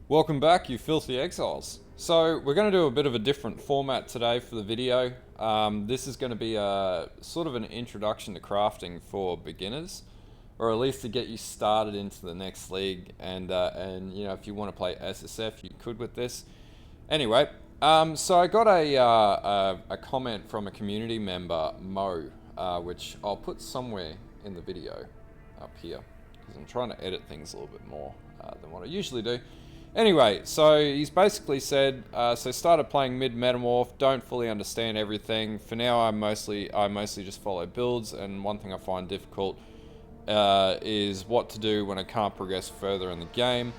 Welcome back, you filthy exiles. So we're going to do a bit of a different format today for the video. This is going to be a sort of an introduction to crafting for beginners, or at least to get you started into the next league. And you know, if you want to play SSF, you could with this. Anyway, so I got a comment from a community member, Mo, which I'll put somewhere in the video up here because I'm trying to edit things a little bit more than what I usually do. Anyway, so he's basically said, so started playing mid-metamorph, don't fully understand everything. For now, I mostly just follow builds, and one thing I find difficult is what to do when I can't progress further in the game.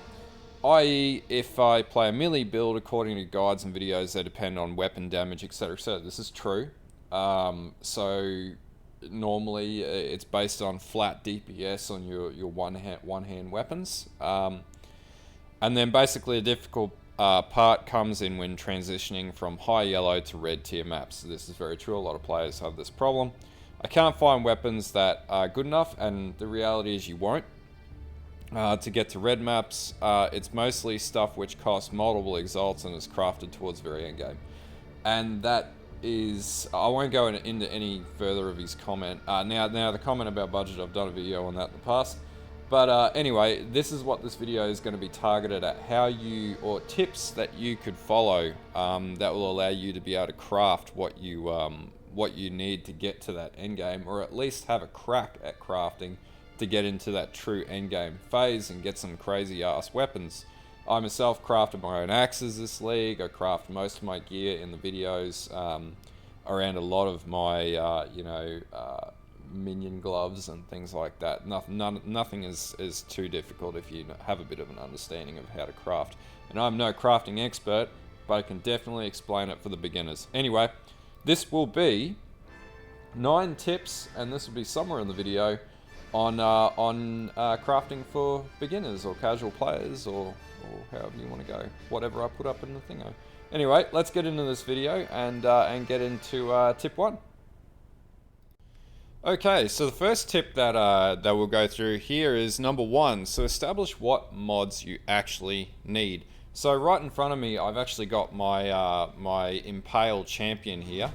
I.e., if I play a melee build according to guides and videos, they depend on weapon damage, etc. etc. This is true. So normally it's based on flat DPS on your one-hand weapons. And then basically a difficult part comes in when transitioning from high yellow to red tier maps. So this is very true, a lot of players have this problem. I can't find weapons that are good enough, and the reality is you won't. To get to red maps, it's mostly stuff which costs multiple exalts and is crafted towards very end game. And that is, I won't go into any further of his comment. Now the comment about budget, I've done a video on that in the past. But anyway, this is what this video is going to be targeted at, how you, or tips that you could follow that will allow you to be able to craft what you need to get to that end game, or at least have a crack at crafting to get into that true end game phase and get some crazy ass weapons. I myself crafted my own axes this league. I craft most of my gear in the videos around a lot of my minion gloves and things like that. Nothing is too difficult if you have a bit of an understanding of how to craft. And I'm no crafting expert, but I can definitely explain it for the beginners. Anyway, this will be 9 tips, and this will be somewhere in the video on crafting for beginners or casual players, or however you want to go. Whatever I put up in the thingo. Anyway, let's get into this video and get into tip 1. Okay, so the first tip that we'll go through here is number 1. So establish what mods you actually need. So right in front of me, I've actually got my my Impale champion here.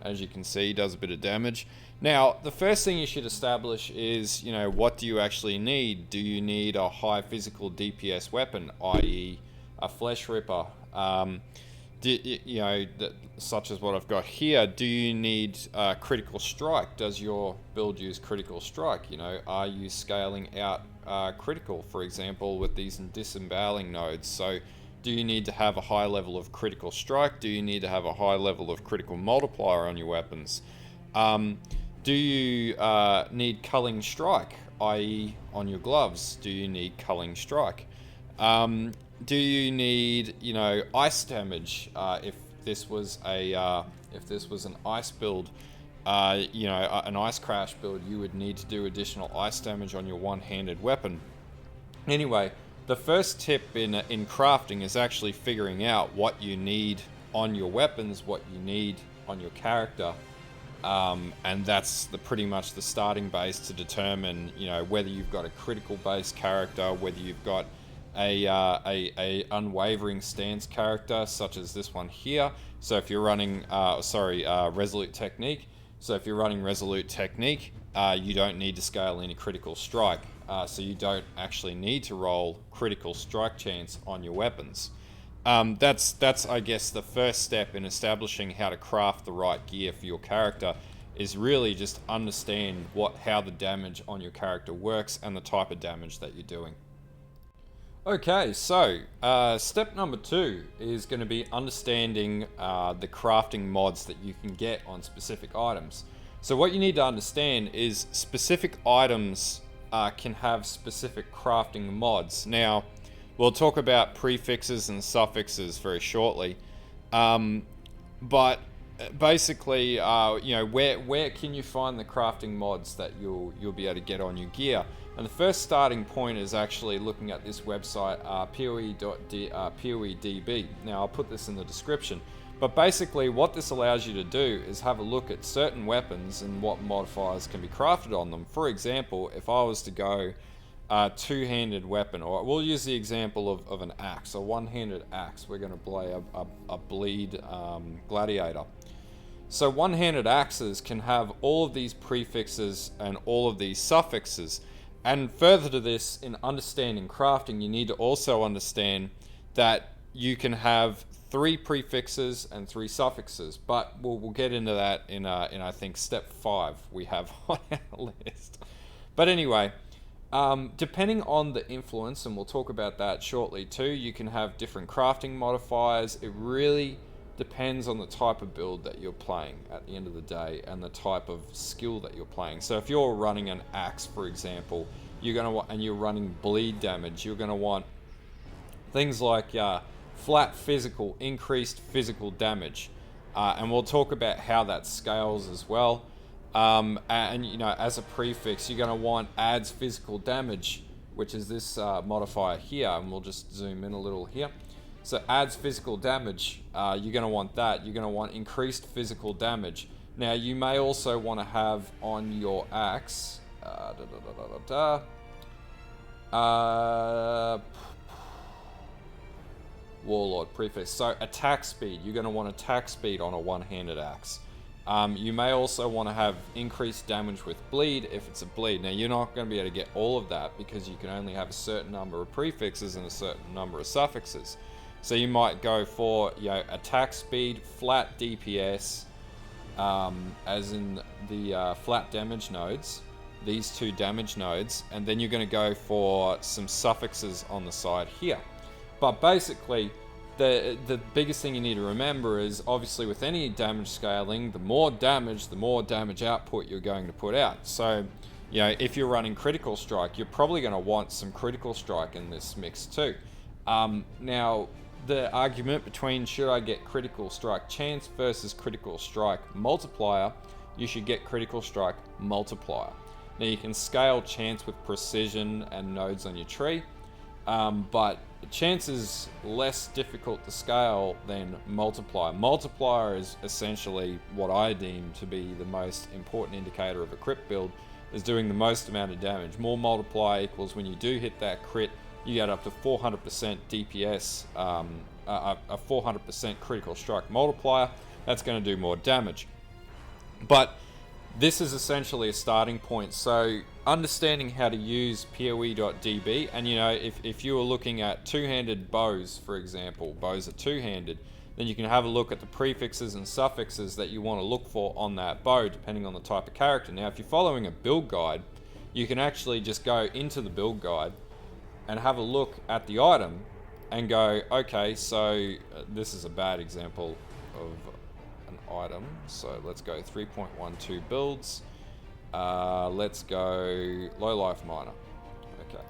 As you can see, he does a bit of damage. Now, the first thing you should establish is, you know, what do you actually need? Do you need a high physical DPS weapon, i.e. a flesh ripper? Such as what I've got here. Do you need critical strike? Does your build use critical strike? You know, are you scaling out critical, for example, with these disemboweling nodes? So do you need to have a high level of critical strike? Do you need to have a high level of critical multiplier on your weapons? Do you need culling strike, i.e. on your gloves? Do you need culling strike? Do you need, you know, ice damage? If this was an ice build, an ice crash build, you would need to do additional ice damage on your one-handed weapon. Anyway, the first tip in crafting is actually figuring out what you need on your weapons, what you need on your character, and that's pretty much the starting base to determine, you know, whether you've got a critical based character, whether you've got a unwavering stance character such as this one here. So if you're running resolute technique, so if you're running resolute technique, you don't need to scale any critical strike, so you don't actually need to roll critical strike chance on your weapons. That's I guess the first step in establishing how to craft the right gear for your character, is really just understand how the damage on your character works and the type of damage that you're doing. Okay, so step number 2 is going to be understanding the crafting mods that you can get on specific items. So what you need to understand is specific items can have specific crafting mods. Now, we'll talk about prefixes and suffixes very shortly, but basically, where can you find the crafting mods that you'll be able to get on your gear? And the first starting point is actually looking at this website, Poedb. Now, I'll put this in the description. But basically, what this allows you to do is have a look at certain weapons and what modifiers can be crafted on them. For example, if I was to go two-handed weapon, or we'll use the example of an axe, a one-handed axe. We're going to play a bleed gladiator. So one-handed axes can have all of these prefixes and all of these suffixes. And further to this, in understanding crafting, you need to also understand that you can have 3 prefixes and 3 suffixes. But we'll get into that in I think step 5 we have on our list. But anyway, depending on the influence, and we'll talk about that shortly too, you can have different crafting modifiers. It really depends on the type of build that you're playing at the end of the day, and the type of skill that you're playing. So if you're running an axe, for example, you're going to want, and you're running bleed damage, you're going to want things like flat physical, increased physical damage, and we'll talk about how that scales as well. And you know, as a prefix, you're going to want adds physical damage, which is this modifier here, and we'll just zoom in a little here. So adds physical damage, you're going to want that. You're going to want increased physical damage. Now you may also want to have on your axe, warlord prefix. So attack speed, you're going to want attack speed on a one-handed axe. You may also want to have increased damage with bleed if it's a bleed. Now you're not going to be able to get all of that because you can only have a certain number of prefixes and a certain number of suffixes. So you might go for, you know, attack speed, flat DPS, as in the flat damage nodes, these 2 damage nodes, and then you're going to go for some suffixes on the side here. But basically, the biggest thing you need to remember is, obviously with any damage scaling, the more damage output you're going to put out. So, you know, if you're running critical strike, you're probably going to want some critical strike in this mix too. Now, the argument between should I get critical strike chance versus critical strike multiplier, you should get critical strike multiplier. Now you can scale chance with precision and nodes on your tree, but chance is less difficult to scale than multiplier. Multiplier is essentially what I deem to be the most important indicator of a crit build, is doing the most amount of damage. More multiplier equals when you do hit that crit, you get up to 400% DPS, a 400% critical strike multiplier. That's going to do more damage. But this is essentially a starting point. So understanding how to use poe.db, and you know, if you were looking at two-handed bows, for example, bows are two-handed, then you can have a look at the prefixes and suffixes that you want to look for on that bow, depending on the type of character. Now, if you're following a build guide, you can actually just go into the build guide and have a look at the item and go, okay, so this is a bad example of an item. So let's go 3.12 builds. Let's go low life miner. Okay,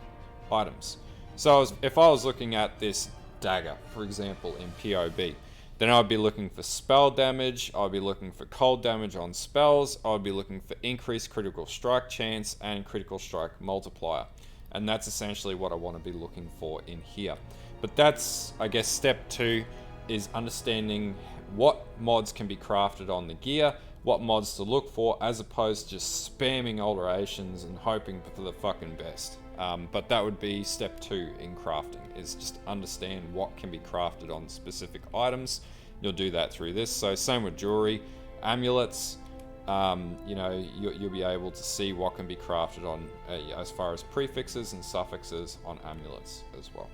items. So if I was looking at this dagger, for example, in Poedb, then I'd be looking for spell damage, I'd be looking for cold damage on spells, I'd be looking for increased critical strike chance and critical strike multiplier. And that's essentially what I want to be looking for in here. But that's, I guess, step 2 is understanding what mods can be crafted on the gear, what mods to look for, as opposed to just spamming alterations and hoping for the fucking best. But that would be step 2 in crafting, is just understand what can be crafted on specific items. You'll do that through this. So same with jewelry, amulets. You know, you'll be able to see what can be crafted on as far as prefixes and suffixes on amulets as well.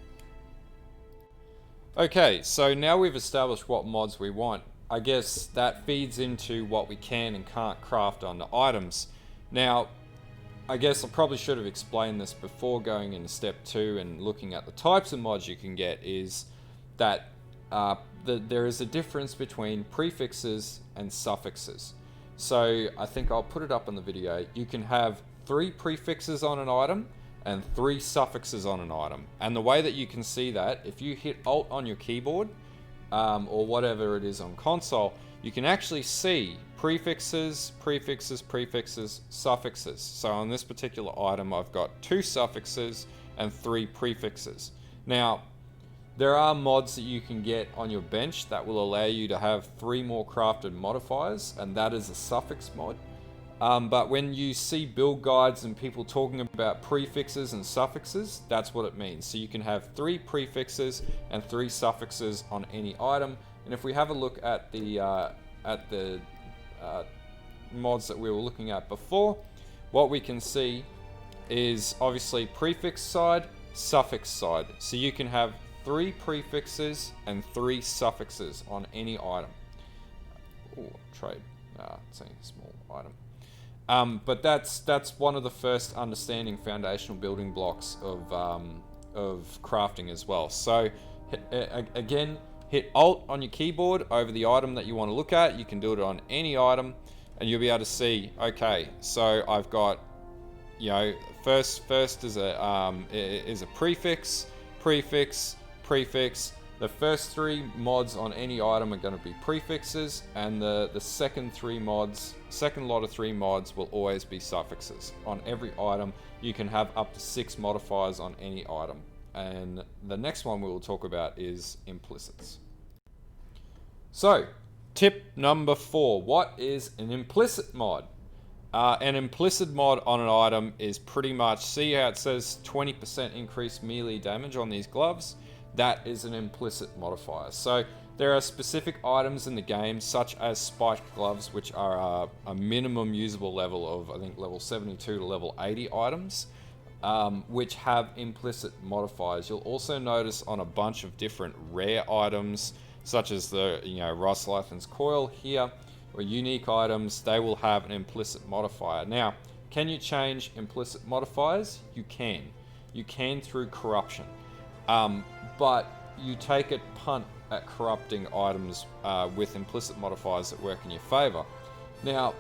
Okay, so now we've established what mods we want. I guess that feeds into what we can and can't craft on the items. Now, I guess I probably should have explained this before going into step 2 and looking at the types of mods you can get, is that there is a difference between prefixes and suffixes. So I think I'll put it up in the video. You can have 3 prefixes on an item and 3 suffixes on an item. And the way that you can see that, if you hit Alt on your keyboard, or whatever it is on console, you can actually see prefixes, prefixes, prefixes, suffixes. So on this particular item, I've got 2 suffixes and 3 prefixes. Now, there are mods that you can get on your bench that will allow you to have 3 more crafted modifiers, and that is a suffix mod. But when you see build guides and people talking about prefixes and suffixes, that's what it means. So you can have 3 prefixes and 3 suffixes on any item. And if we have a look at the mods that we were looking at before, what we can see is obviously prefix side, suffix side. So you can have 3 prefixes and 3 suffixes on any item. Ooh, trade. It's a small item. But that's one of the first understanding foundational building blocks of crafting as well. So again, hit Alt on your keyboard over the item that you want to look at. You can do it on any item, and you'll be able to see. Okay, so I've got, you know, first is a prefix, prefix, prefix. The first 3 mods on any item are going to be prefixes, and the second lot of 3 mods will always be suffixes. On every item, you can have up to 6 modifiers on any item. And the next one we will talk about is implicits. So, tip number 4, what is an implicit mod? An implicit mod on an item is pretty much, see how it says 20% increased melee damage on these gloves? That is an implicit modifier. So there are specific items in the game, such as spiked gloves, which are a minimum usable level of, I think, level 72 to level 80 items, which have implicit modifiers. You'll also notice on a bunch of different rare items, such as the, Roslythan's Coil here, or unique items, they will have an implicit modifier. Now, can you change implicit modifiers? You can. You can through corruption. But you take a punt at corrupting items with implicit modifiers that work in your favor. Now,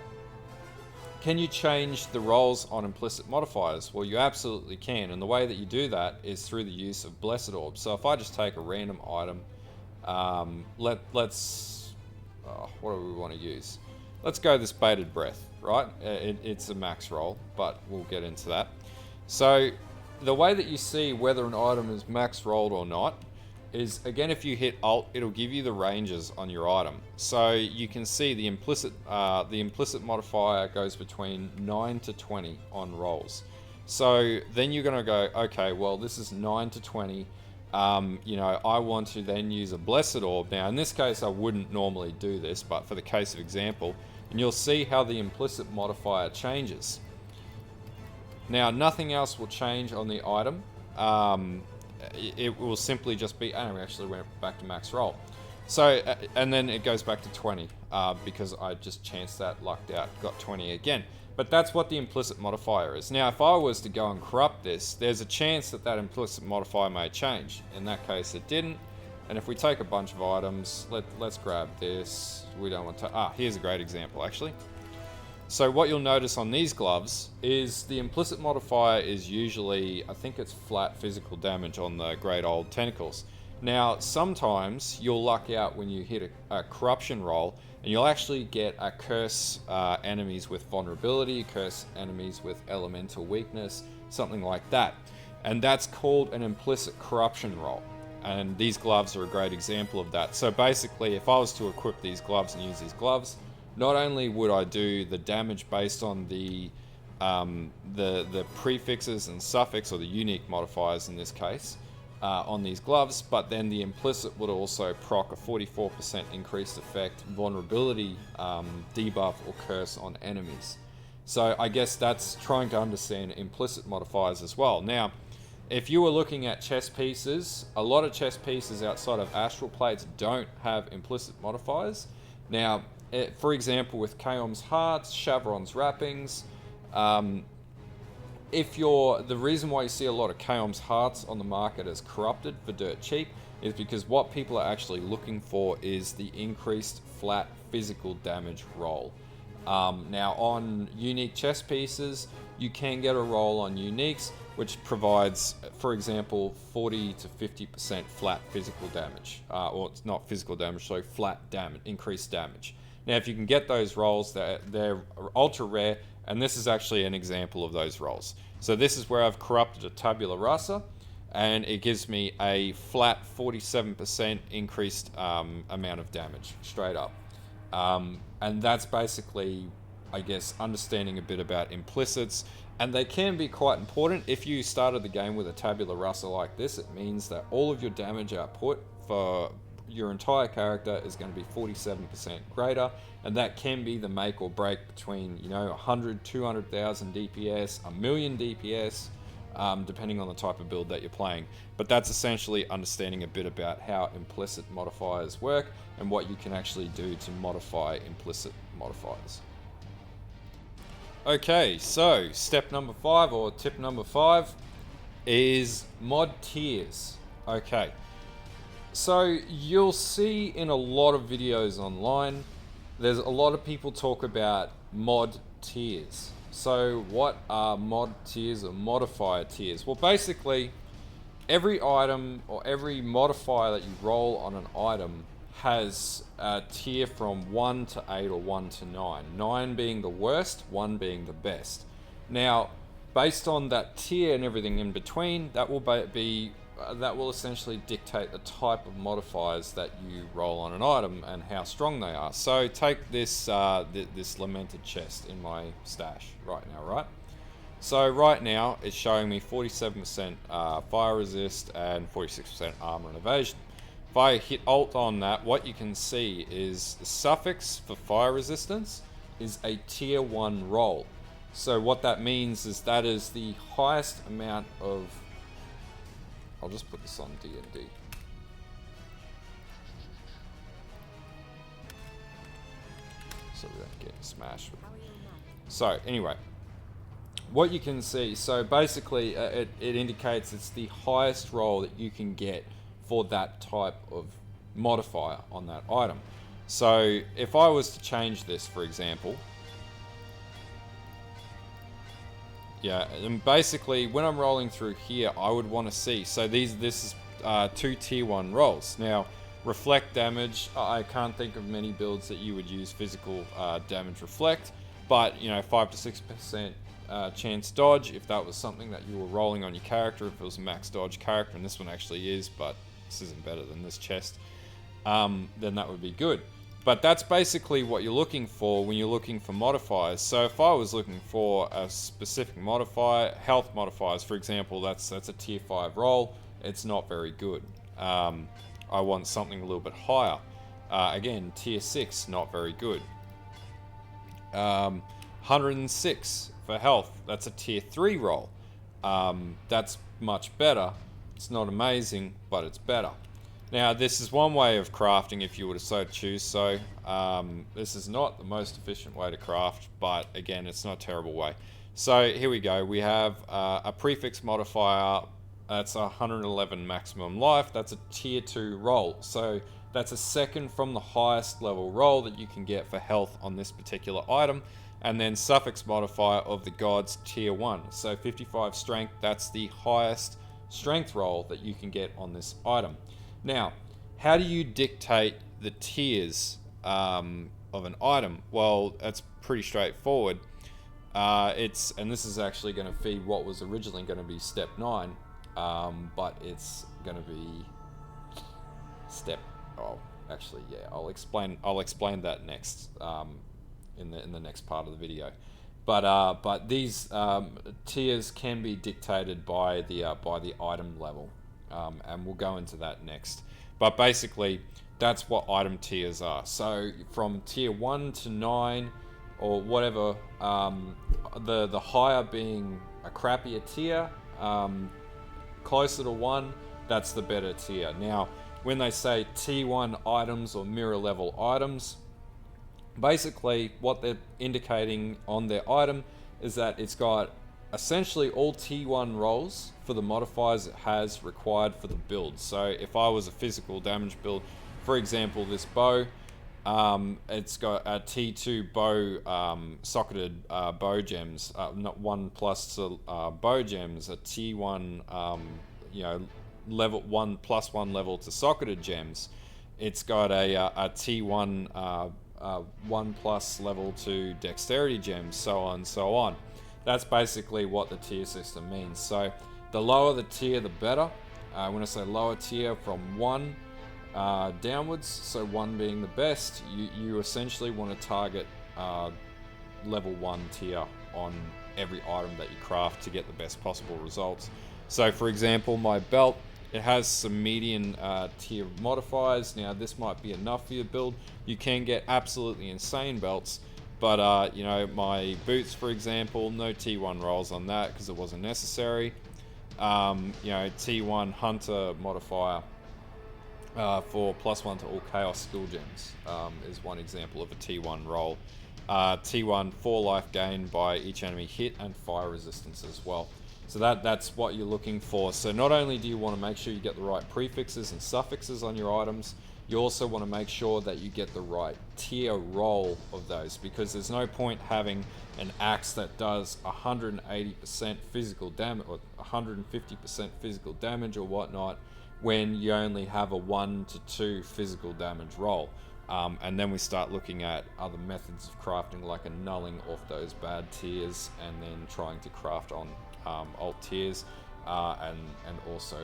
can you change the roles on implicit modifiers? Well, you absolutely can, and the way that you do that is through the use of Blessed Orb. So if I just take a random item, let's what do we want to use? Let's go this Bated Breath, right? It's a max roll, but we'll get into that. So the way that you see whether an item is max rolled or not is, again, if you hit Alt, it'll give you the ranges on your item. So you can see the implicit modifier goes between 9 to 20 on rolls. So then you're going to go, okay, well, this is 9 to 20. I want to then use a Blessed Orb. Now, in this case, I wouldn't normally do this, but for the case of example, and you'll see how the implicit modifier changes. Now, nothing else will change on the item. It will simply just be, we actually went back to max roll. So, and then it goes back to 20, because I just chanced that, lucked out, got 20 again. But that's what the implicit modifier is. Now, if I was to go and corrupt this, there's a chance that that implicit modifier may change. In that case, it didn't. And if we take a bunch of items, let's grab this. We don't want to, here's a great example, actually. So what you'll notice on these gloves is the implicit modifier is usually, I think it's flat physical damage on the great old tentacles. Now, sometimes you'll luck out when you hit a corruption roll, and you'll actually get a curse enemies with vulnerability, curse enemies with elemental weakness, something like that. And that's called an implicit corruption roll. And these gloves are a great example of that. So basically, if I was to equip these gloves and use these gloves, not only would I do the damage based on the prefixes and suffix, or the unique modifiers in this case, on these gloves, but then the implicit would also proc a 44% increased effect vulnerability debuff or curse on enemies. So I guess that's trying to understand implicit modifiers as well. Now, if you were looking at chess pieces, a lot of chess pieces outside of astral plates don't have implicit modifiers. Now, for example, with Kaom's Hearts, Shavron's Wrappings, the reason why you see a lot of Kaom's Hearts on the market as corrupted for dirt cheap is because what people are actually looking for is the increased flat physical damage roll. Now, on unique chess pieces, you can get a roll on uniques, which provides, for example, 40 to 50% flat physical damage. Or it's not physical damage, so flat damage, increased damage. Now, if you can get those rolls, they're ultra rare, and this is actually an example of those rolls. So this is where I've corrupted a tabula rasa, and it gives me a flat 47% increased amount of damage, straight up. And that's basically I guess, understanding a bit about implicits, and they can be quite important. If you started the game with a tabula rasa like this, it means that all of your damage output for your entire character is going to be 47% greater, and that can be the make or break between, you know, 100, 200,000 DPS, a million DPS, depending on the type of build that you're playing. But that's essentially understanding a bit about how implicit modifiers work and what you can actually do to modify implicit modifiers. Okay, so step number 5, or tip number 5, is mod tiers. Okay, so you'll see in a lot of videos online, there's a lot of people talk about mod tiers. So what are mod tiers or modifier tiers? Well, basically, every item or every modifier that you roll on an item has a tier from 1 to 8 or 1 to 9. 9 being the worst, 1 being the best. Now, based on that tier and everything in between, that will essentially dictate the type of modifiers that you roll on an item and how strong they are. So take this this lamented chest in my stash right now, right? So right now it's showing me 47% fire resist and 46% armor and evasion. If I hit Alt on that, what you can see is the suffix for fire resistance is a tier 1 roll. So what that means is that is the highest amount of... I'll just put this on D&D. So we don't get smashed. So anyway, what you can see, so basically it indicates it's the highest roll that you can get for that type of modifier on that item. So if I was to change this, for example, yeah, and basically when I'm rolling through here, I would want to see, so this is 2 tier 1 rolls. Now, reflect damage, I can't think of many builds that you would use physical damage reflect, but you know, 5 to 6% chance dodge, if that was something that you were rolling on your character, if it was a max dodge character, and this one actually is, but this isn't better than this chest, then that would be good. But that's basically what you're looking for when you're looking for modifiers. So if I was looking for a specific modifier, health modifiers, for example, that's a tier 5 roll, it's not very good. I want something a little bit higher. Again, tier 6, not very good. 106 for health, that's a tier 3 roll. That's much better. It's not amazing, but it's better. Now, this is one way of crafting if you were to so choose. So this is not the most efficient way to craft, but again, it's not a terrible way. So here we go. We have a prefix modifier. That's 111 maximum life. That's a tier 2 roll. So that's a second from the highest level roll that you can get for health on this particular item. And then suffix modifier of the gods, tier 1. So 55 strength, that's the highest strength roll that you can get on this item. Now, how do you dictate the tiers of an item? Well, that's pretty straightforward. And this is actually going to feed what was originally going to be step 9, but it's going to be step... Oh, actually, yeah, I'll explain that next in the next part of the video. But these tiers can be dictated by the item level. And we'll go into that next. But basically, that's what item tiers are. So from tier 1 to 9, or whatever, the higher being a crappier tier, closer to 1, that's the better tier. Now, when they say tier 1 items or mirror level items, basically what they're indicating on their item is that it's got essentially all T1 rolls for the modifiers it has required for the build. So if I was a physical damage build, for example, this bow, it's got a T2 bow, socketed bow gems, not 1 plus bow gems, a T1, level 1 plus 1 level to socketed gems. It's got a T1 1 plus level to dexterity gems, so on and so on. That's basically what the tier system means. So the lower the tier, the better. When I say lower tier, from 1 downwards, so 1 being the best, you essentially want to target level 1 tier on every item that you craft to get the best possible results. So for example, my belt, it has some median tier modifiers. Now this might be enough for your build. You can get absolutely insane belts, but you know, my boots, for example, no T1 rolls on that because it wasn't necessary. You know, T1 hunter modifier for +1 to all chaos skill gems is one example of a T1 roll. T1 4 life gain by each enemy hit and fire resistance as well. So that's what you're looking for. So not only do you want to make sure you get the right prefixes and suffixes on your items, you also want to make sure that you get the right tier roll of those, because there's no point having an axe that does 180% physical damage or 150% physical damage or whatnot when you only have a 1 to 2 physical damage roll. And then we start looking at other methods of crafting, like annulling off those bad tiers and then trying to craft on alt tiers, and also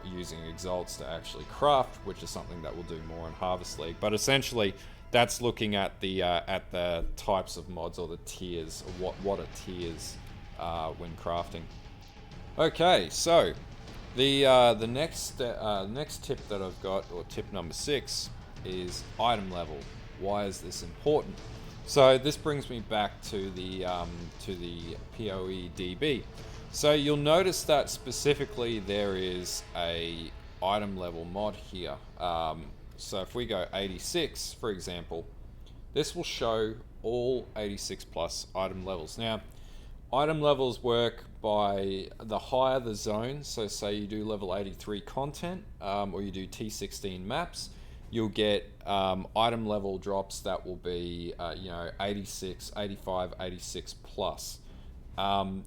using exalts to actually craft, which is something that we'll do more in Harvest League. But essentially, that's looking at the types of mods or the tiers, or what are tiers when crafting. Okay, so the next tip that I've got, or tip number 6, is item level. Why is this important? So this brings me back to the Poedb. So you'll notice that specifically there is a item level mod here. So if we go 86, for example, this will show all 86 plus item levels. Now, item levels work by the higher the zone. So say you do level 83 content, or you do T16 maps, you'll get item level drops that will be, you know, 86, 85, 86 plus.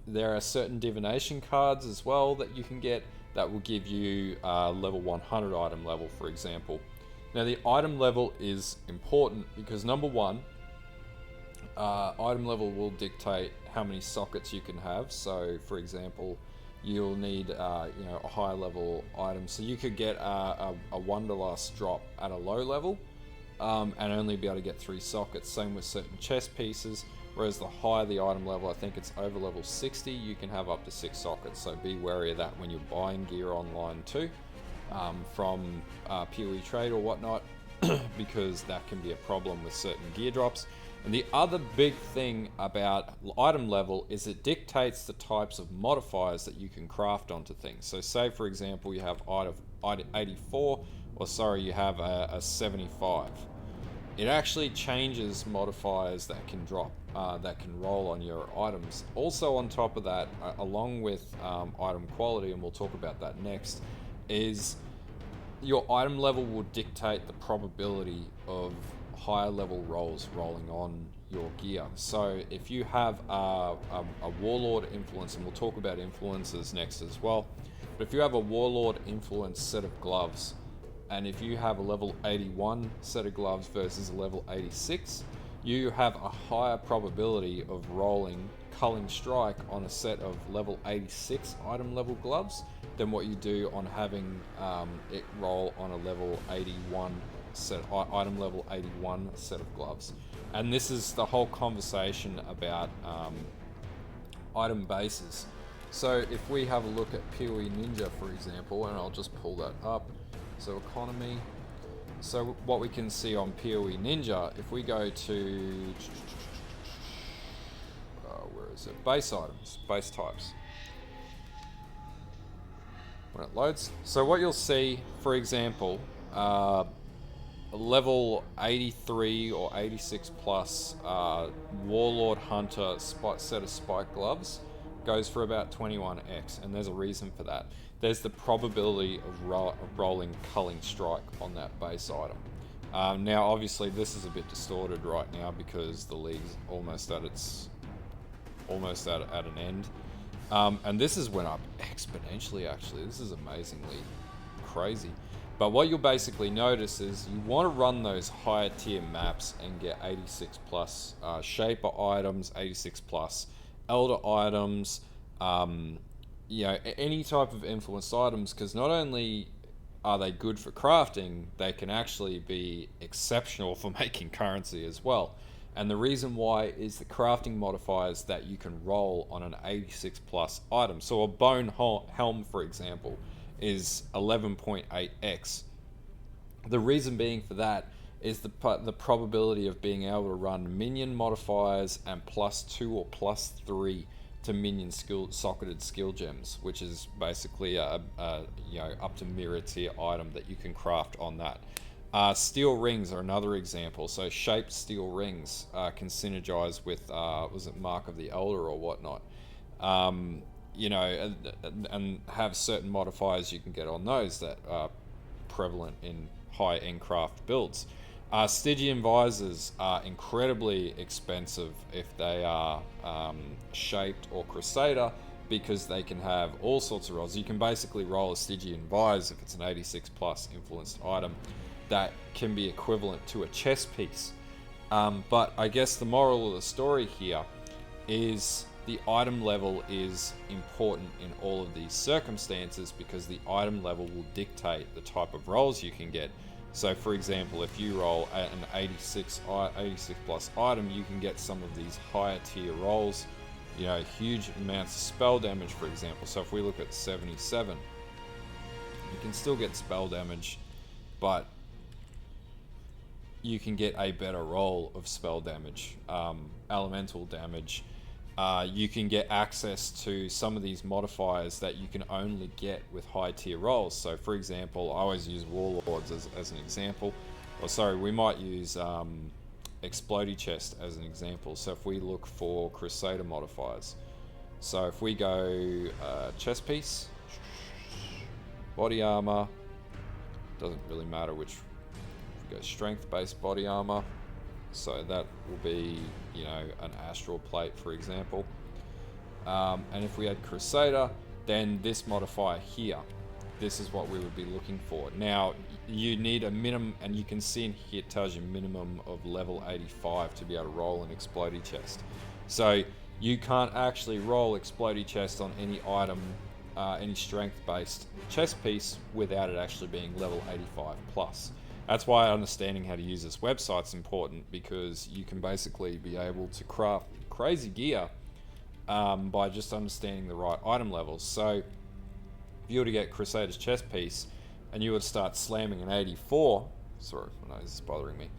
There are certain divination cards as well that you can get that will give you level 100 item level, for example. Now the item level is important because number one, item level will dictate how many sockets you can have. So for example, you'll need you know, a higher level item. So you could get a Wanderlust drop at a low level and only be able to get 3 sockets. Same with certain chest pieces. Whereas the higher the item level, I think it's over level 60, you can have up to 6 sockets. So be wary of that when you're buying gear online too, from PoE trade or whatnot, because that can be a problem with certain gear drops. And the other big thing about item level is it dictates the types of modifiers that you can craft onto things. So say for example you have item 84, or sorry, you have a 75. It actually changes modifiers that can drop, that can roll on your items. Also on top of that, along with item quality, and we'll talk about that next, is your item level will dictate the probability of higher level rolls rolling on your gear. So if you have a warlord influence, and we'll talk about influences next as well, but if you have a warlord influence set of gloves, and if you have a level 81 set of gloves versus a level 86, you have a higher probability of rolling culling strike on a set of level 86 item level gloves than what you do on having it roll on a level 81 set, item level 81 set of gloves. And this is the whole conversation about item bases. So if we have a look at PoE Ninja, for example, and I'll just pull that up. So economy. So what we can see on PoE Ninja, if we go to where is it? Base items, base types. When it loads. So what you'll see, for example, level 83 or 86 plus warlord hunter set of spike gloves goes for about 21x, and there's a reason for that. There's the probability of rolling culling strike on that base item. Now obviously this is a bit distorted right now because the league's almost at an end, and this has went up exponentially. Actually, this is amazingly crazy. But what you'll basically notice is you want to run those higher tier maps and get 86 plus shaper items, 86 plus elder items, you know, any type of influenced items, because not only are they good for crafting, they can actually be exceptional for making currency as well. And the reason why is the crafting modifiers that you can roll on an 86 plus item. So a bone helm, for example, is 11.8x. The reason being for that is the probability of being able to run minion modifiers and +2 or +3 to minion socketed skill gems, which is basically a up to mirror tier item that you can craft on that. Steel rings are another example. So shaped steel rings can synergize with was it Mark of the Elder or whatnot. And have certain modifiers you can get on those that are prevalent in high-end craft builds. Stygian visors are incredibly expensive if they are shaped or crusader, because they can have all sorts of rolls. You can basically roll a Stygian vise if it's an 86 plus influenced item that can be equivalent to a chess piece. But I guess the moral of the story here is the item level is important in all of these circumstances, because the item level will dictate the type of rolls you can get. So for example, if you roll an 86 plus item, you can get some of these higher tier rolls, huge amounts of spell damage, for example. So if we look at 77, you can still get spell damage, but you can get a better roll of spell damage, elemental damage. You can get access to some of these modifiers that you can only get with high tier rolls. So for example, I always use warlords as an example. Or sorry, we might use explodey chest as an example. So if we look for crusader modifiers, so if we go chest piece, body armor, doesn't really matter which. Go strength based body armor, so that will be an astral plate, for example. And if we had crusader, then this modifier here, this is what we would be looking for. Now you need a minimum, and you can see in here it tells you minimum of level 85 to be able to roll an explodey chest. So you can't actually roll explodey chest on any item, any strength based chest piece, without it actually being level 85 plus. That's why understanding how to use this website is important, because you can basically be able to craft crazy gear by just understanding the right item levels. So if you were to get Crusader's chest piece and you would start slamming an 84, sorry, my nose is bothering me,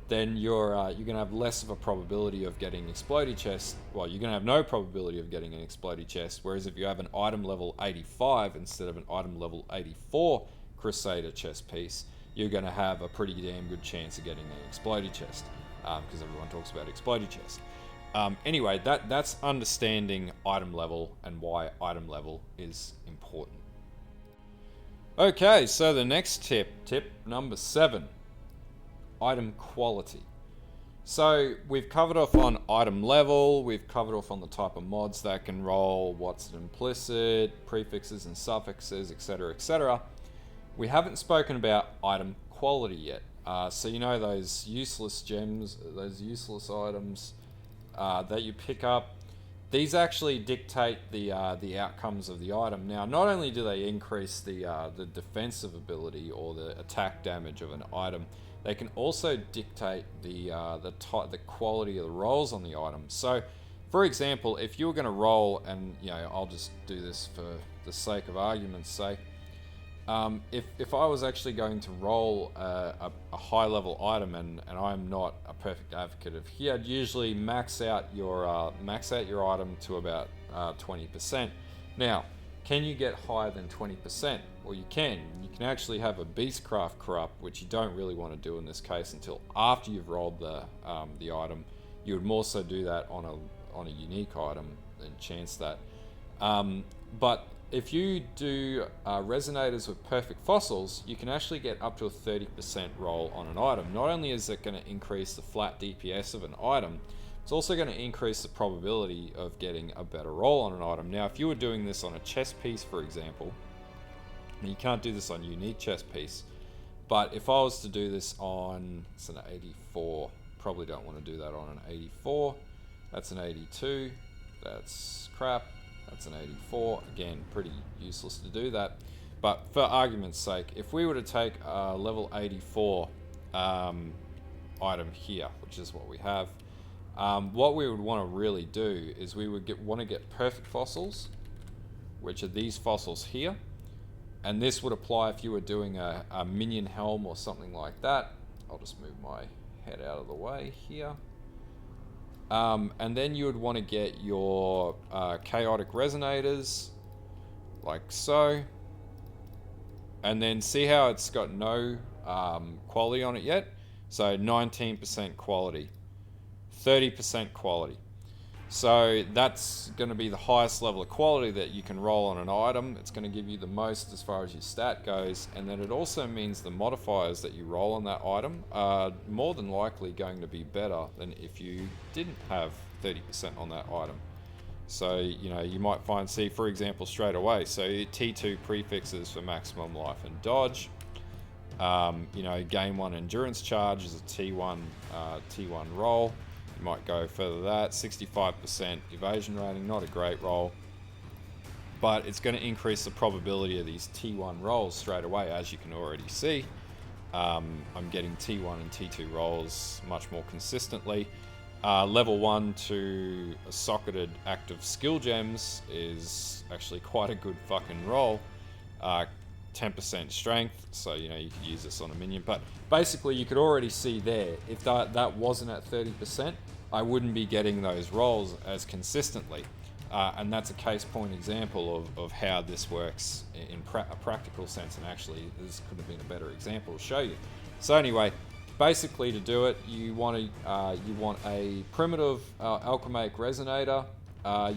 then you're going to have less of a probability of getting an explodey chest. Well, you're going to have no probability of getting an explodey chest, whereas if you have an item level 85 instead of an item level 84 Crusader chest piece, you're going to have a pretty damn good chance of getting an explodey chest, because everyone talks about explodey chest. Anyway, that's understanding item level and why item level is important. Okay, so the next tip number 7, item quality. So we've covered off on item level, we've covered off on the type of mods that can roll, what's an implicit, prefixes and suffixes, etc, etc. We haven't spoken about item quality yet. So those useless gems, those useless items that you pick up, these actually dictate the outcomes of the item. Now, not only do they increase the defensive ability or the attack damage of an item, they can also dictate the quality of the rolls on the item. So, for example, if you were going to roll, and I'll just do this for the sake of argument's sake. If I was actually going to roll a high level item, and I'm not a perfect advocate of here, I'd usually max out your item to about 20%. Now, can you get higher than 20%? Well, you can. You can actually have a Beastcraft corrupt, which you don't really want to do in this case until after you've rolled the item. You would more so do that on a unique item and chance that. But if you do resonators with perfect fossils, you can actually get up to a 30% roll on an item. Not only is it going to increase the flat DPS of an item, it's also going to increase the probability of getting a better roll on an item. Now, if you were doing this on a chest piece, for example, and you can't do this on unique chest piece, but if I was to do this on, it's an 84, probably don't want to do that on an 84, that's an 82, that's crap. That's an 84. Again, pretty useless to do that. But for argument's sake, if we were to take a level 84 item here, which is what we have, what we would want to really do is we would want to get perfect fossils, which are these fossils here. And this would apply if you were doing a minion helm or something like that. I'll just move my head out of the way here. And then you would want to get your chaotic resonators, like so. And then see how it's got no quality on it yet? So 19% quality, 30% quality. So that's going to be the highest level of quality that you can roll on an item. It's going to give you the most as far as your stat goes. And then it also means the modifiers that you roll on that item are more than likely going to be better than if you didn't have 30% on that item. So, you know, you might find, see, for example, straight away. So T2 prefixes for maximum life and dodge. You know, gain 1 endurance charge is a T1 roll. You might go further than that. 65% evasion rating, not a great roll, but it's going to increase the probability of these T1 rolls straight away, as you can already see. I'm getting T1 and T2 rolls much more consistently. Level 1 to socketed active skill gems is actually quite a good fucking roll. 10% strength, so you know you could use this on a minion, but basically you could already see there, if that wasn't at 30%, I wouldn't be getting those rolls as consistently, and that's a case point example of how this works in a practical sense, and actually this could have been a better example to show you. So anyway, basically to do it, you want a primitive alchemaic resonator,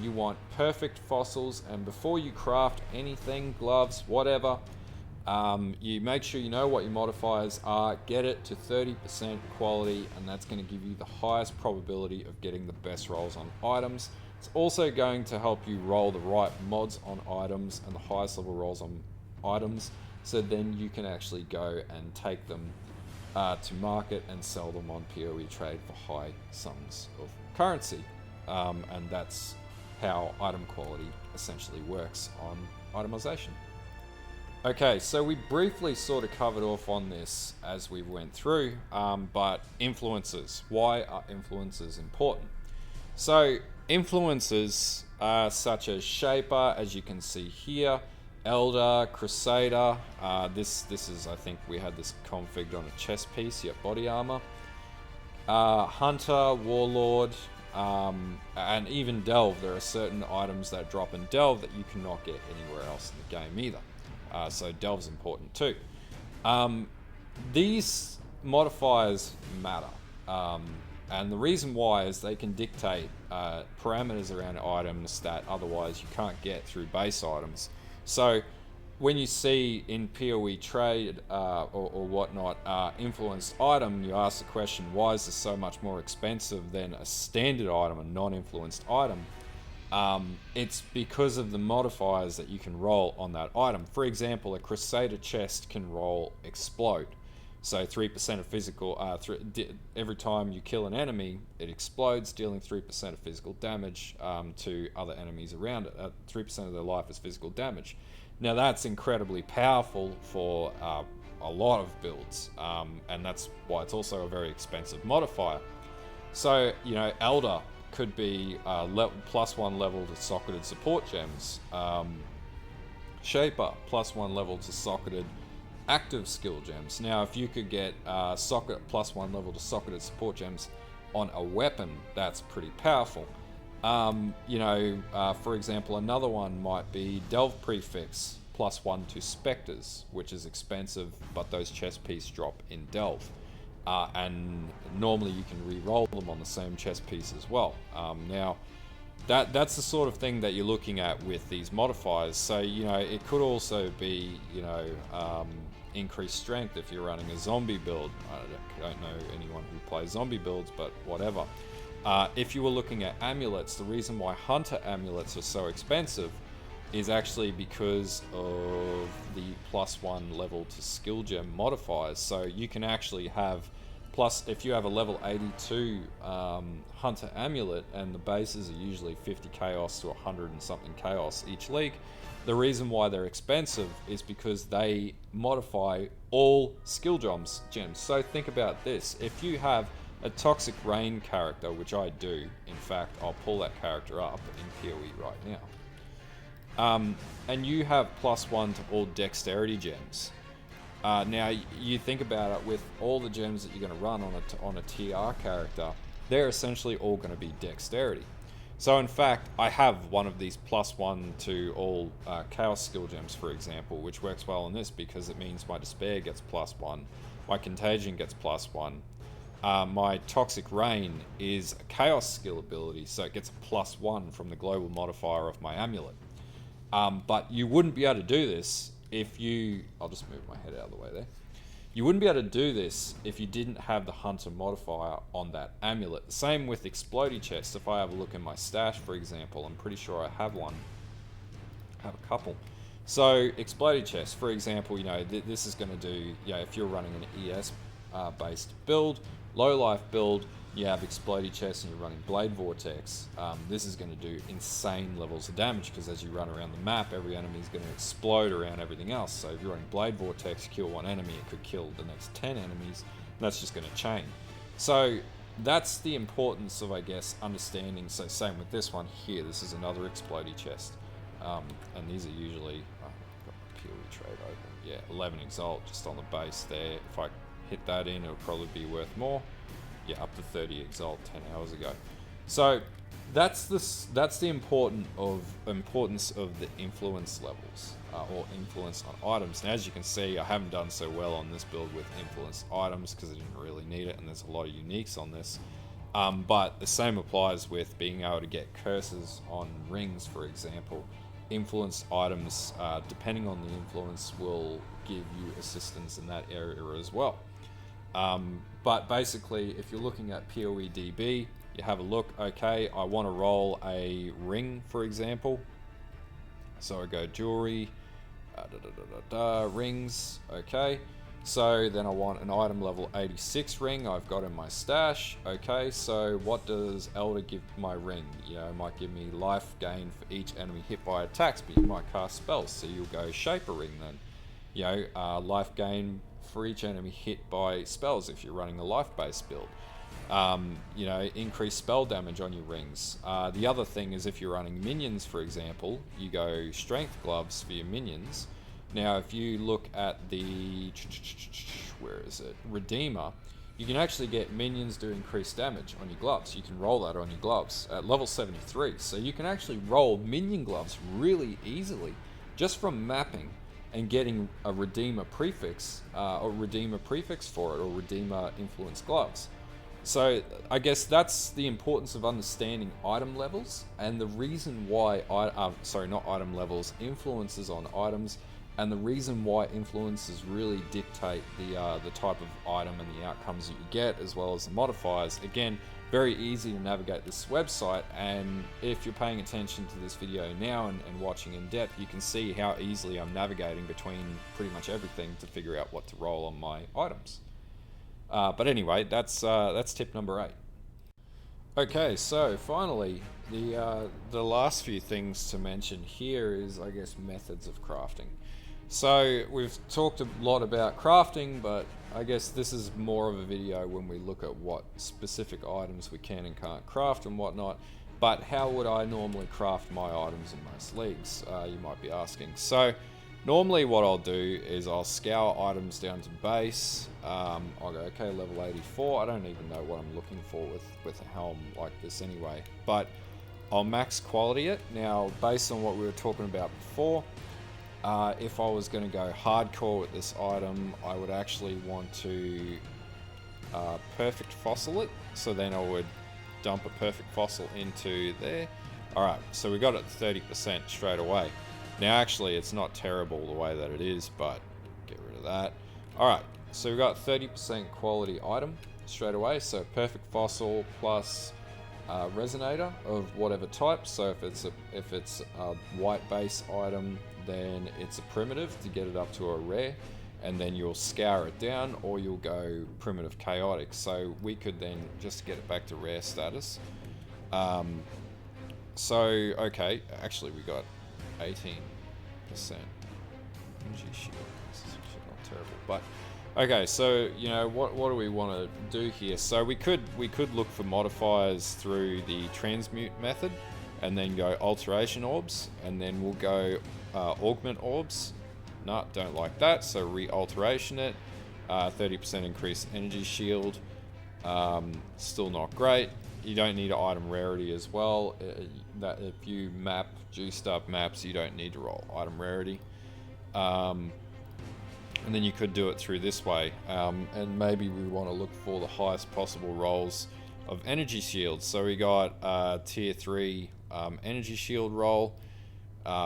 you want perfect fossils, and before you craft anything, gloves, whatever, you make sure you know what your modifiers are, get it to 30% quality, and that's going to give you the highest probability of getting the best rolls on items. It's also going to help you roll the right mods on items and the highest level rolls on items, so then you can actually go and take them to market and sell them on PoE trade for high sums of currency. And that's how item quality essentially works on itemization. Okay, so we briefly sort of covered off on this as we went through, but influences. Why are influences important? So influences such as Shaper, as you can see here, Elder, Crusader, this is, I think we had this configured on a chest piece, yep, body armor, Hunter, Warlord, and even Delve. There are certain items that drop in Delve that you cannot get anywhere else in the game either. So Delve's important too. These modifiers matter, and the reason why is they can dictate parameters around items that otherwise you can't get through base items. So when you see in PoE trade or whatnot, influenced item, you ask the question, why is this so much more expensive than a standard item, a non-influenced item? It's because of the modifiers that you can roll on that item. For example, a Crusader chest can roll Explode. So 3% of physical, every time you kill an enemy, it explodes, dealing 3% of physical damage to other enemies around it. 3% of their life is physical damage. Now that's incredibly powerful for a lot of builds, and that's why it's also a very expensive modifier. So, you know, Elder could be +1 level to socketed support gems. Shaper, +1 level to socketed active skill gems. Now, if you could get +1 level to socketed support gems on a weapon, that's pretty powerful. You know, for example, another one might be Delve Prefix, +1 to Spectres, which is expensive, but those chest pieces drop in Delve. And normally you can re-roll them on the same chest piece as well. Now, that's the sort of thing that you're looking at with these modifiers. So, you know, it could also be, you know, increased strength if you're running a zombie build. I don't know anyone who plays zombie builds, but whatever. If you were looking at amulets, the reason why Hunter amulets are so expensive is actually because of the +1 level to skill gem modifiers. So you can actually have if you have a level 82 Hunter amulet, and the bases are usually 50 chaos to 100 and something chaos each league, the reason why they're expensive is because they modify all skill gems. So think about this: if you have a Toxic Rain character, which I do, in fact, I'll pull that character up in PoE right now. And you have +1 to all dexterity gems. Now, you think about it, with all the gems that you're going to run on a TR character, they're essentially all going to be dexterity. So in fact, I have one of these +1 to all chaos skill gems, for example, which works well on this because it means my despair gets +1, my contagion gets +1, my toxic rain is a chaos skill ability, so it gets a +1 from the global modifier of my amulet. But you wouldn't be able to do this if you... I'll just move my head out of the way there. You wouldn't be able to do this if you didn't have the hunter modifier on that amulet. The same with explodey chests. If I have a look in my stash, for example, I'm pretty sure I have one. I have a couple. So explodey chests, for example, you know, this is going to do, if you're running an ES based build, low life build, you have explodey chests and you're running blade vortex, this is going to do insane levels of damage, because as you run around the map, every enemy is going to explode around everything else. So if you're running blade vortex, kill one enemy, it could kill the next 10 enemies, and that's just going to chain. So that's the importance of, I guess, understanding. So same with this one here, this is another explodey chest, and these are usually, I've got my PoE trade open, 11 exalt just on the base there. If I hit that in, it'll probably be worth more. Up to 30 exalt 10 hours ago. So that's the importance of the influence levels, or influence on items. And as you can see, I haven't done so well on this build with influence items because I didn't really need it, and there's a lot of uniques on this. But the same applies with being able to get curses on rings, for example. Influence items, depending on the influence, will give you assistance in that area as well. But basically, if you're looking at PoEDB, you have a look, okay, I want to roll a ring, for example. So I go jewelry, rings, okay. So then I want an item level 86 ring I've got in my stash, okay. So what does Elder give my ring? You know, it might give me life gain for each enemy hit by attacks, but you might cast spells, so you'll go Shaper ring then. You know, life gain for each enemy hit by spells if you're running a life-based build. You know, increase spell damage on your rings. The other thing is, if you're running minions, for example, you go strength gloves for your minions. Now, if you look at the, where is it, Redeemer, you can actually get minions do increased damage on your gloves. You can roll that on your gloves at level 73. So you can actually roll minion gloves really easily just from mapping and getting a Redeemer prefix, or Redeemer prefix for it, or Redeemer influence gloves. So I guess that's the importance of understanding item levels, and the reason why, not item levels, influences on items, and the reason why influences really dictate the type of item and the outcomes that you get, as well as the modifiers. Again, very easy to navigate this website, and if you're paying attention to this video now and watching in depth, you can see how easily I'm navigating between pretty much everything to figure out what to roll on my items. But anyway, that's tip number 8. Okay, so finally, the last few things to mention here is, I guess, methods of crafting. So we've talked a lot about crafting, but I guess this is more of a video when we look at what specific items we can and can't craft and whatnot. But how would I normally craft my items in most leagues, you might be asking. So normally what I'll do is I'll scour items down to base. I'll go, okay, level 84. I don't even know what I'm looking for with a helm like this anyway. But I'll max quality it. Now, based on what we were talking about before, if I was going to go hardcore with this item, I would actually want to perfect fossil it. So then I would dump a perfect fossil into there. Alright, so we got it 30% straight away. Now actually it's not terrible the way that it is, but get rid of that. Alright, so we got 30% quality item straight away. So perfect fossil plus resonator of whatever type. So if it's a white base item, then it's a primitive to get it up to a rare, and then you'll scour it down, or you'll go primitive chaotic. So we could then just get it back to rare status. So okay, actually we got 18%. Gee, shit, this is not terrible, but Okay, so you know what do we want to do here? So we could look for modifiers through the transmute method, and then go alteration orbs, and then we'll go augment orbs. No, don't like that. So re-alteration it. 30% increased energy shield. Still not great. You don't need an item rarity as well. That if you map juiced up maps, you don't need to roll item rarity. And then you could do it through this way, and maybe we want to look for the highest possible rolls of energy shields. So we got tier 3 energy shield roll.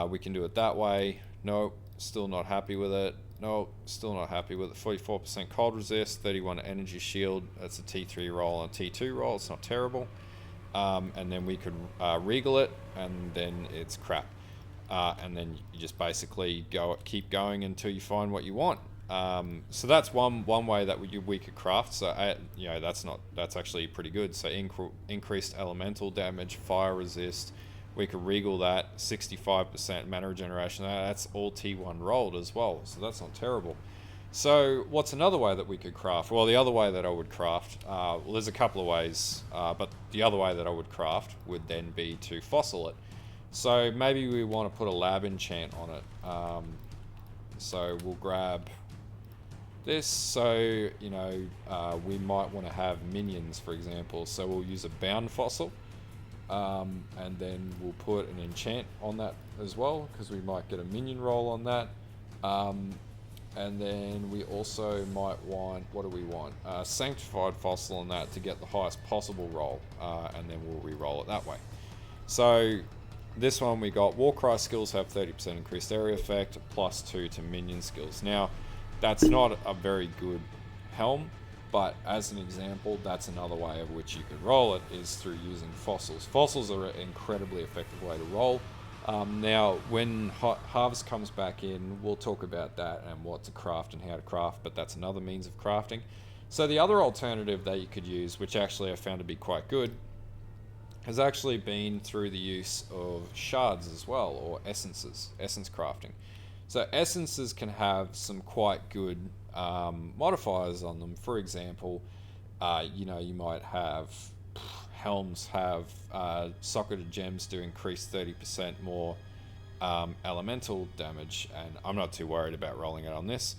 We can do it that way. Nope, still not happy with it. Nope, still not happy with it. 44% cold resist, 31 energy shield. That's a T3 roll and a T2 roll. It's not terrible. And then we could regal it, and then it's crap. And then you just basically keep going until you find what you want. So that's one way that we could craft. So you know, that's actually pretty good. So increased elemental damage, fire resist. We could regal that. 65% mana regeneration. That's all T1 rolled as well. So that's not terrible. So what's another way that we could craft? Well, the other way that I would craft, well, there's a couple of ways, but the other way that I would craft would then be to fossil it. So maybe we want to put a lab enchant on it. So we'll grab this. So, you know, we might want to have minions, for example. So we'll use a bound fossil. And then we'll put an enchant on that as well, because we might get a minion roll on that. And then we also might want, what do we want? Sanctified fossil on that to get the highest possible roll. And then we'll re-roll it that way. So this one we got Warcry skills have 30% increased area effect, +2 to minion skills. Now, that's not a very good helm, but as an example, that's another way of which you could roll it, is through using fossils. Fossils are an incredibly effective way to roll. Now, when Harvest comes back in, we'll talk about that and what to craft and how to craft, but that's another means of crafting. So the other alternative that you could use, which actually I found to be quite good, has actually been through the use of shards as well, or essences, essence crafting. So essences can have some quite good modifiers on them. For example, you know, you might have helms have socketed gems do increase 30% more elemental damage, and I'm not too worried about rolling it on this,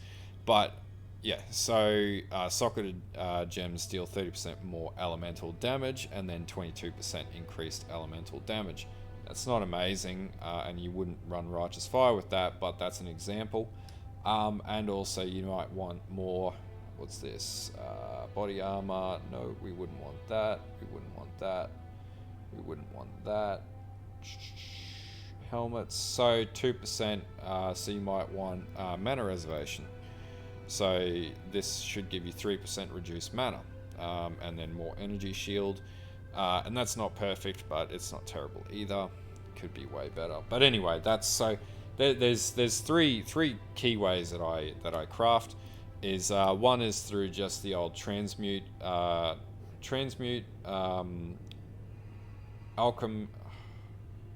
but yeah, so socketed gems deal 30% more elemental damage, and then 22% increased elemental damage. That's not amazing, and you wouldn't run Righteous Fire with that, but that's an example. And also you might want more, what's this, body armor. No, we wouldn't want that, we wouldn't want that, we wouldn't want that. Helmets, so 2%, so you might want mana reservation. So this should give you 3% reduced mana, and then more energy shield. And that's not perfect, but it's not terrible either. Could be way better. But anyway, that's so there's three key ways that I craft. Is one is through just the old transmute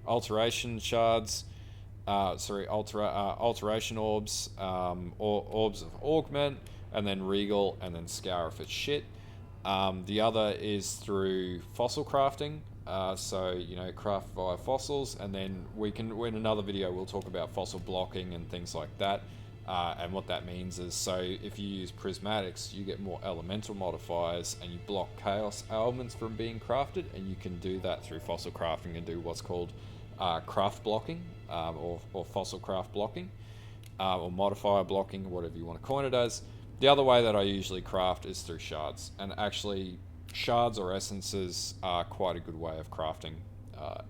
alteration shards. Alteration orbs, or orbs of augment, and then regal, and then scour if it's shit. The other is through fossil crafting. So, you know, craft via fossils, and then we can, in another video, we'll talk about fossil blocking and things like that. And what that means is, so if you use prismatics, you get more elemental modifiers, and you block chaos elements from being crafted, and you can do that through fossil crafting and do what's called craft blocking, or fossil craft blocking, or modifier blocking, whatever you want to coin it as. The other way that I usually craft is through shards, and actually shards or essences are quite a good way of crafting,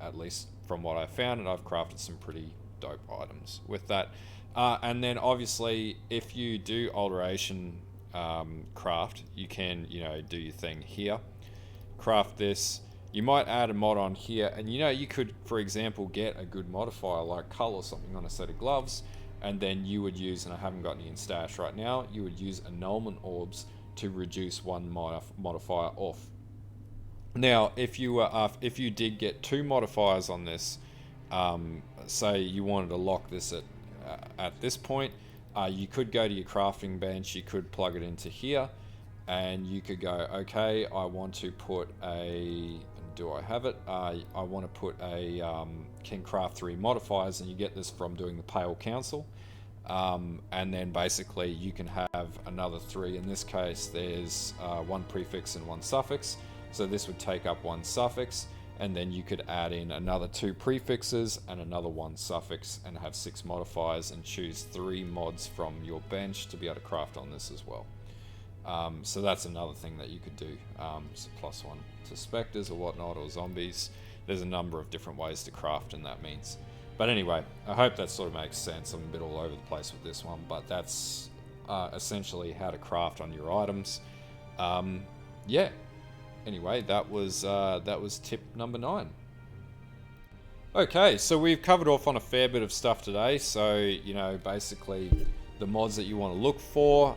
at least from what I've found, and I've crafted some pretty dope items with that. And then obviously if you do alteration craft, you can, you know, do your thing here, craft this. You might add a mod on here, and you know, you could, for example, get a good modifier like cull or something on a set of gloves, and then you would use, and I haven't got any in stash right now, you would use annulment orbs to reduce one modifier off. Now, if you did get 2 modifiers on this, say you wanted to lock this at this point, You could go to your crafting bench, you could plug it into here, and you could go, okay, I want to put a, do I have it? I want to put a, can craft 3 modifiers, and you get this from doing the Pale Council. And then basically you can have another 3. In this case, there's 1 prefix and 1 suffix. So this would take up 1 suffix, and then you could add in another 2 prefixes and another 1 suffix and have 6 modifiers and choose 3 mods from your bench to be able to craft on this as well. So that's another thing that you could do. So +1 to specters or whatnot, or zombies. There's a number of different ways to craft, and that means. But anyway, I hope that sort of makes sense. I'm a bit all over the place with this one, but that's essentially how to craft on your items. Yeah. Anyway, that was tip number 9. Okay, so we've covered off on a fair bit of stuff today. So, you know, basically the mods that you want to look for,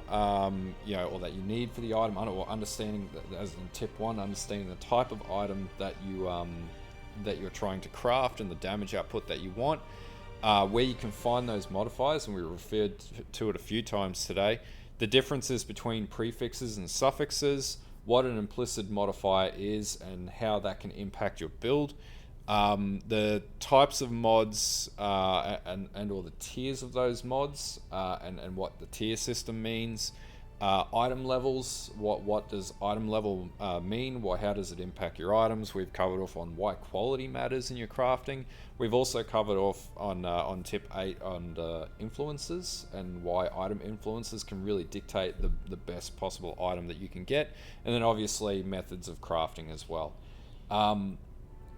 you know, or that you need for the item, or understanding, as in tip 1, understanding the type of item that you that you're trying to craft and the damage output that you want, where you can find those modifiers, and we referred to it a few times today, the differences between prefixes and suffixes, what an implicit modifier is and how that can impact your build, the types of mods and all the tiers of those mods, and what the tier system means, item levels, what does item level mean, how does it impact your items. We've covered off on why quality matters in your crafting. We've also covered off on tip 8 on influences, and why item influences can really dictate the best possible item that you can get, and then obviously methods of crafting as well.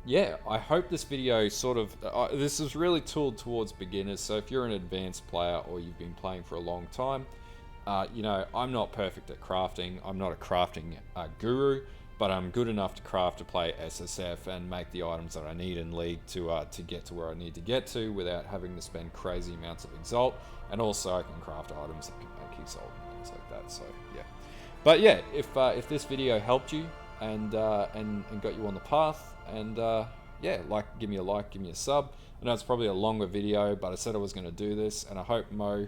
Yeah, I hope this video sort of, this is really tooled towards beginners, so if you're an advanced player or you've been playing for a long time, you know, I'm not perfect at crafting. I'm not a crafting guru, but I'm good enough to craft to play SSF and make the items that I need in League to get to where I need to get to without having to spend crazy amounts of Exalt. And also I can craft items that can make Exalt and things like that, so yeah. But yeah, if this video helped you and got you on the path, and yeah, give me a like, give me a sub. I know it's probably a longer video, but I said I was going to do this, and I hope Mo,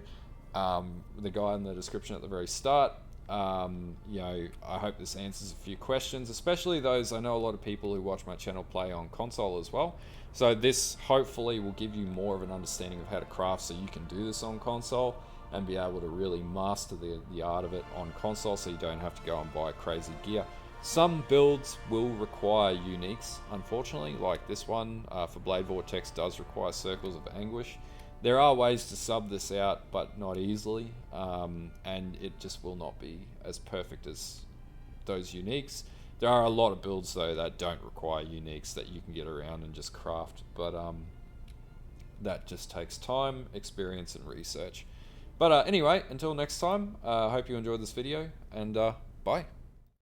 the guy in the description at the very start, you know, I hope this answers a few questions, especially those, I know a lot of people who watch my channel play on console as well. So this hopefully will give you more of an understanding of how to craft, so you can do this on console and be able to really master the art of it on console, so you don't have to go and buy crazy gear. Some builds will require uniques, unfortunately, like this one for Blade Vortex does require Circles of Anguish. There are ways to sub this out, but not easily, and it just will not be as perfect as those uniques. There are a lot of builds though that don't require uniques that you can get around and just craft, but that just takes time, experience, and research. But anyway, until next time, I hope you enjoyed this video, and bye.